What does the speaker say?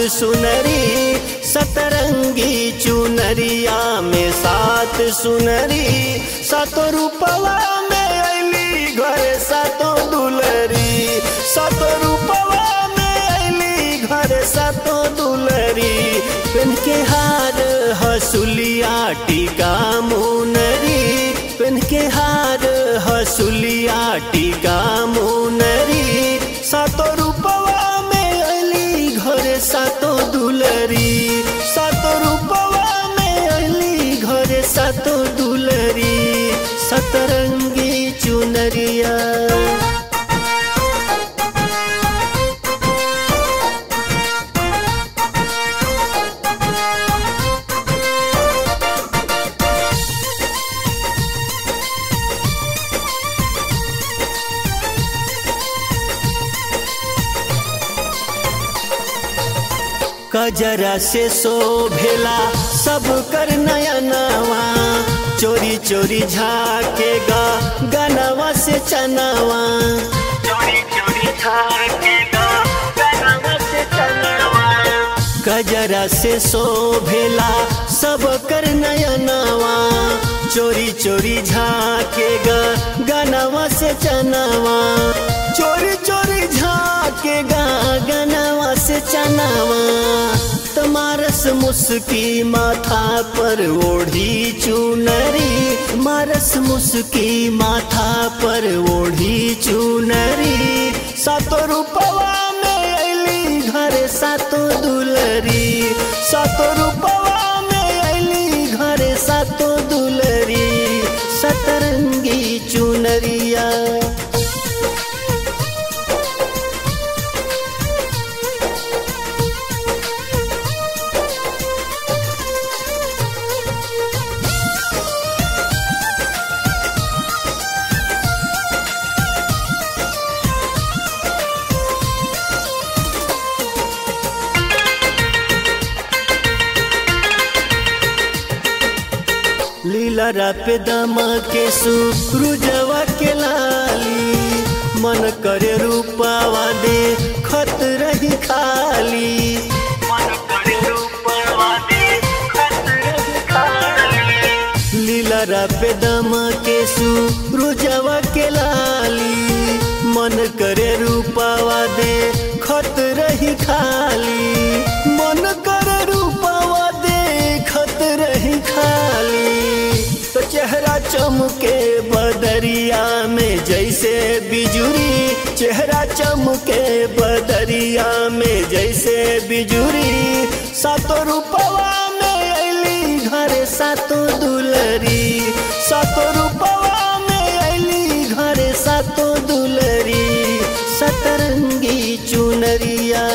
सुनरी, सतरंगी चुनरिया में सात सुनरी। सातो रूपवा में अली घर सातो दुलरी, सातो रूपवा में अली घर सातो दुलरी। पेन के हार हसुलिया टीका मुनरी, पेन के हार हसुलिया टीका मुनरी। सातो रूपवा में अली घर सातो दुलरी, सातो रूपवा में अली घर सातो दुलरी। सतरंगी चुनरिया कजरा से शोभेला सब कर नयनवा। चोरी चोरी झाकेगा गनवा से चनवा, चोरी चोरी झाकेगा गनवा से चनवा। कजरा से शोभेला सब कर नयनवा। चोरी चोरी झाकेगा गनवा से चनवा, चोरी चोरी झाकेगा गनवा से चनवा। मारस मुस्की माथा पर ओढ़ी चुनरी, मारस मुस्की माथा पर ओढ़ी चुनरी। सातो रूपवा में अली घर सातो दुलरी, सातो रूपवा में अली घर सातो दुलरी। सतरंगी चुनरिया लीलरा पे दमा के सूरजवा के लाली। मन करे रूपावा दे खत रही खाली, मन करे रूपावा दे खत रही खाली। लीलरा पे दमा के सूरजवा के लाली। मन करे रूपावा दे खत रही खाली, मन करे रूपावा दे खत रही खाली। तो चेहरा चमके बदरिया में जैसे बिजुरी, चेहरा चमके बदरिया में जैसे बिजुरी। सातो रूपवा में अली घर सातो दुलरी, सातो रूपवा में अली घर सातो दुलरी। सतरंगी चुनरिया